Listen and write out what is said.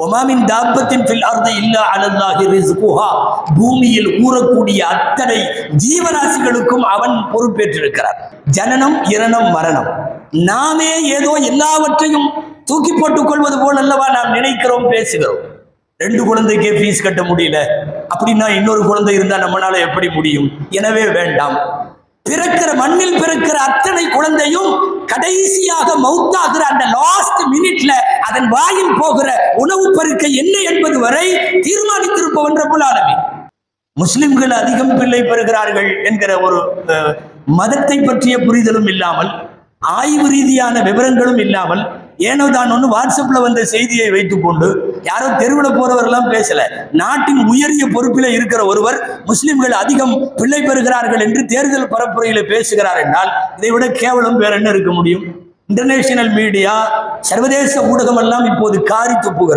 ஒமாமின் தாப்பத்தின் fill அர்தி இல்லா அலல்லாஹி ரிஸ்குஹா, பூமியில் ஊறக்கூடிய அத்தனை ஜீவராசிகளுக்கும் அவன் பொறுப்பேற்றிருக்கிறார். ஜனனம், இரணம், மரணம். நாமே ஏதோ எல்லாவற்றையும் தூக்கி போட்டுக் கொள்வது போல் அல்லவா நாம் நினைக்கிறோம், பேசுகிறோம். 2 குழந்தைக்கே ஃபீஸ் கட்ட முடியல அப்படின்னா இன்னொரு குழந்தை இருந்தா நம்மளால எப்படி முடியும்? எனவே வேண்டாம். பிறக்கிற மண்ணில் பிறக்கிற அத்தனை குழந்தையும் கடைசியாக மௌத்தாகிற அந்த லாஸ்ட் மினிட்ல அதன் வாயில் போகிற உணவு பெருக்கை என்ன என்பது வரை தீர்மானித்திருப்பவன் ரப்புல் ஆலமீன். முஸ்லிம்கள் அதிகம் பிள்ளை பெறுகிறார்கள் என்கிற ஒரு மதத்தை பற்றிய புரிதலும் இல்லாமல், ஆய்வு ரீதியான விவரங்களும் இல்லாமல், ஏனோ தான் ஒன்று வாட்ஸ்அப்ல வந்த செய்தியை வைத்துக் கொண்டு யாரோ தெருவில் போறவரெல்லாம் பேசல. நாட்டின் உயரிய பொறுப்பில் இருக்கிற ஒருவர் முஸ்லிம்கள் அதிகம் பிள்ளை பெறுகிறார்கள் என்று தேர்தல் பரப்புரையில பேசுகிறார் என்றால் இதை விட கேவலம் வேற என்ன இருக்க முடியும்? இன்டர்நேஷனல் மீடியா, சர்வதேச ஊடகம் எல்லாம் இப்போது காரி துப்புகிறது.